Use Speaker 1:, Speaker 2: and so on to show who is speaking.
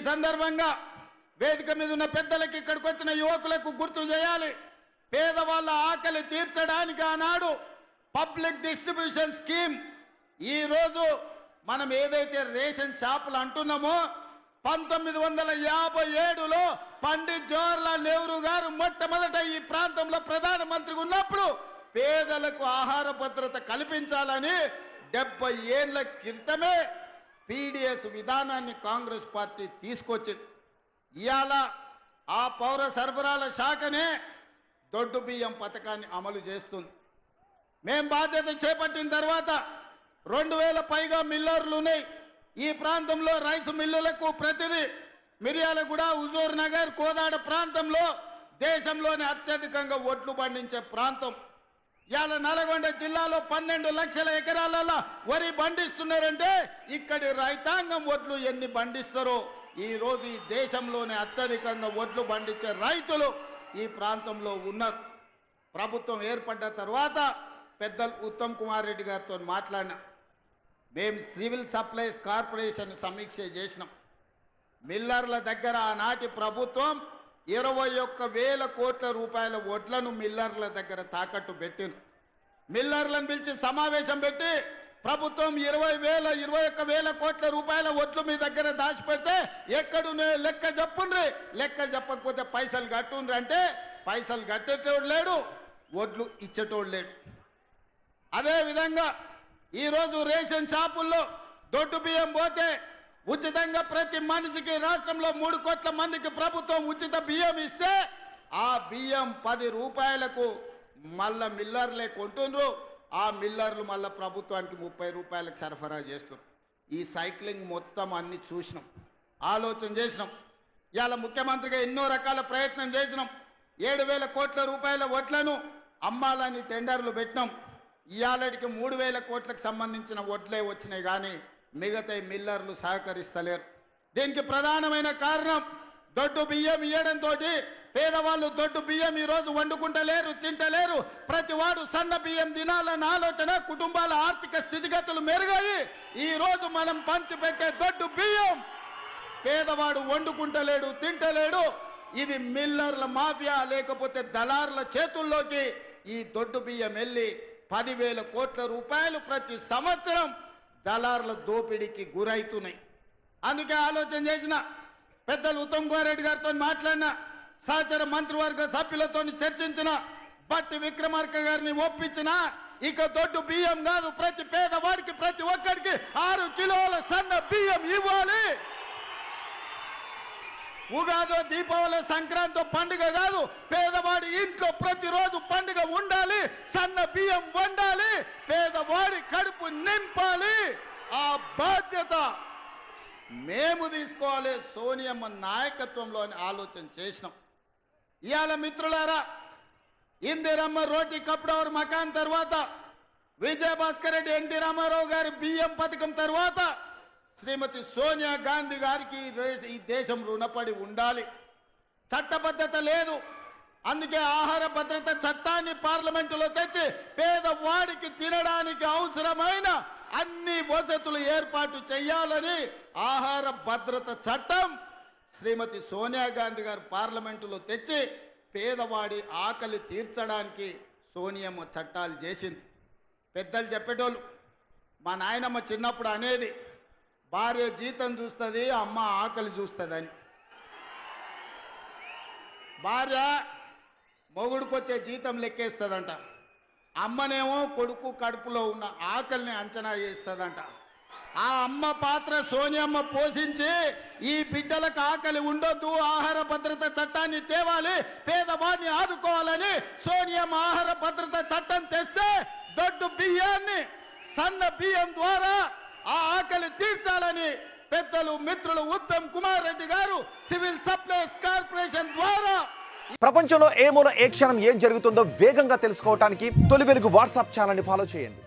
Speaker 1: సందర్భంగా వేదిక మీద ఉన్న పెద్దలకు ఇక్కడికి వచ్చిన యువకులకు గుర్తు చేయాలి. పేదవాళ్ళ ఆకలి తీర్చడానికి ఆనాడు పబ్లిక్ డిస్ట్రిబ్యూషన్ స్కీమ్, ఈ రోజు మనం ఏదైతే రేషన్ షాపులు అంటున్నామో 1957లో పండిత్ జవహర్లాల్ నెహ్రూ గారు మొట్టమొదట ఈ ప్రాంతంలో ప్రధానమంత్రిగా ఉన్నప్పుడు పేదలకు ఆహార భద్రత కల్పించాలని 70 ఏళ్ల క్రితమే పీడీఎస్ విధానాన్ని కాంగ్రెస్ పార్టీ తీసుకొచ్చింది. ఇవాళ ఆ పౌర సరఫరాల శాఖనే దొడ్డు బియ్యం పథకాన్ని అమలు చేస్తుంది. మేం బాధ్యత చేపట్టిన తర్వాత 2000 పైగా మిల్లర్లు ఉన్నాయి ఈ ప్రాంతంలో. రైసు మిల్లులకు ప్రతిదీ మిర్యాలగూడ, హుజూర్ నగర్, కోదాడ ప్రాంతంలో దేశంలోనే అత్యధికంగా ఒడ్లు పండించే ప్రాంతం. ఇవాళ నల్గొండ జిల్లాలో 12 లక్షల ఎకరాలలో వరి పండిస్తున్నారంటే ఇక్కడి రైతాంగం ఒడ్లు ఎన్ని పండిస్తారో, ఈ రోజు ఈ దేశంలోనే అత్యధికంగా ఒడ్లు పండించే రైతులు ఈ ప్రాంతంలో ఉన్నారు. ప్రభుత్వం ఏర్పడ్డ తర్వాత పెద్దలు ఉత్తమ్ కుమార్ రెడ్డి గారితో మాట్లాడినా. మేము సివిల్ సప్లైస్ కార్పొరేషన్ సమీక్ష చేసినాం. మిల్లర్ల దగ్గర ఆనాటి ప్రభుత్వం 21,000 కోట్ల రూపాయల వడ్లను మిల్లర్ల దగ్గర తాకట్టు పెట్టింది. మిల్లర్లను పిలిచి సమావేశం పెట్టి ప్రభుత్వం 21,000 కోట్ల రూపాయల వడ్లు మీ దగ్గర దాచిపెడితే ఎక్కడునే లెక్క చెప్పుండ్రి, లెక్క చెప్పకపోతే పైసలు కట్టుండ్రి అంటే పైసలు కట్టేటోడు లేడు, వడ్లు ఇచ్చేటోడు లేడు. అదేవిధంగా ఈరోజు రేషన్ షాపుల్లో దొడ్డు బియ్యం పోతే ఉచితంగా ప్రతి మనిషికి రాష్ట్రంలో 3 కోట్ల మందికి ప్రభుత్వం ఉచిత బియ్యం ఇస్తే ఆ బియ్యం 10 రూపాయలకు మళ్ళా మిల్లర్లే కొంటుండ్రు. ఆ మిల్లర్లు మళ్ళా ప్రభుత్వానికి 30 రూపాయలకు సరఫరా చేస్తున్నారు. ఈ సైక్లింగ్ మొత్తం అన్ని చూసినాం, ఆలోచన చేసినాం. ఇవాళ ముఖ్యమంత్రిగా ఎన్నో రకాల ప్రయత్నం చేసినాం. 7,000 కోట్ల రూపాయల వడ్లను అమ్మాలని టెండర్లు పెట్టినాం. ఇవాళకి 3,000 కోట్లకు సంబంధించిన వడ్లే వచ్చినాయి కానీ మిగతా మిల్లర్లు సహకరిస్తలేరు. దీనికి ప్రధానమైన కారణం దొడ్డు బియ్యం ఇవ్వడంతో పేదవాళ్ళు దొడ్డు బియ్యం ఈరోజు వండుకుంటలేరు, తింటలేరు. ప్రతి వాడు సన్న బియ్యం తినాలన్న ఆలోచన, కుటుంబాల ఆర్థిక స్థితిగతులు మెరుగాయి. ఈరోజు మనం పంచిపెట్టే దొడ్డు బియ్యం పేదవాడు వండుకుంటలేడు, తింటలేడు. ఇది మిల్లర్ల మాఫియా లేకపోతే దళారుల చేతుల్లోకి ఈ దొడ్డు బియ్యం వెళ్ళి 10,000 కోట్ల రూపాయలు ప్రతి సంవత్సరం దళారుల దోపిడీకి గురైతున్నాయి. అందుకే ఆలోచన చేసిన పెద్దలు ఉత్తమ్ కుమార్ రెడ్డి గారితో మాట్లాడిన, సహచర మంత్రివర్గ సభ్యులతో చర్చించిన, బట్టి విక్రమార్క గారిని ఒప్పించిన, ఇక దొడ్డు బియ్యం కాదు, ప్రతి పేదవాడికి ప్రతి ఒక్కడికి 6 కిలోల సన్న బియ్యం ఇవ్వాలి. ఉగాదో, దీపావళి, సంక్రాంతి పండుగ కాదు, పేదవాడి ఇంట్లో ప్రతిరోజు పండుగ ఉండాలి, సన్న బియ్యం వండాలి, పేదవాడి కడుపు నింపాలి. ఆ బాధ్యత మేము తీసుకోవాలి. సోనియమ్మ నాయకత్వంలో ఆలోచన చేసినాం. ఇవాళ మిత్రులారా, ఇందిరమ్మ రోటీ కప్డవర్ మకాన్ తర్వాత, విజయభాస్కర్ రెడ్డి, ఎన్టీ రామారావు గారి బియ్యం పథకం తర్వాత శ్రీమతి సోనియా గాంధీ గారికి ఈ దేశం రుణపడి ఉండాలి. చట్టబద్ధత లేదు. అందుకే ఆహార భద్రత చట్టాన్ని పార్లమెంటులో తెచ్చి పేదవాడికి తినడానికి అవసరమైన అన్ని వసతులు ఏర్పాటు చేయాలని ఆహార భద్రత చట్టం శ్రీమతి సోనియా గాంధీ గారు పార్లమెంటులో తెచ్చి పేదవాడి ఆకలి తీర్చడానికి సోనియమ్మ చట్టాలు చేసింది. పెద్దలు చెప్పేటోళ్ళు, మా నాయనమ్మ చిన్నప్పుడు అనేది, భార్య జీతం చూస్తుంది, అమ్మ ఆకలి చూస్తుందని. భార్య మొగుడుకొచ్చే జీతం లెక్కేస్తుందంట, అమ్మనేమో కొడుకు కడుపులో ఉన్న ఆకలిని అంచనా చేస్తుందంట. ఆ అమ్మ పాత్ర సోనియమ్మ పోషించి ఈ బిడ్డలకు ఆకలి ఉండొద్దు, ఆహార భద్రత చట్టాన్ని తేవాలి, పేదవాడిని ఆదుకోవాలని సోనియమ్మ ఆహార భద్రత చట్టం తెస్తే దొడ్డు బియ్యాన్ని సన్న బియ్యం ద్వారా ఆ ఆకలి తీర్చాలని పెద్దలు మిత్రులు ఉత్తమ్ కుమార్ రెడ్డి గారు సివిల్ సప్లైస్ కార్పొరేషన్ ద్వారా
Speaker 2: ప్రపంచంలో ఏ మూల ఏ క్షణం ఏం జరుగుతుందో వేగంగా తెలుసుకోవడానికి తొలి వెలుగు వాట్సాప్ ఛానల్ని ఫాలో చేయండి.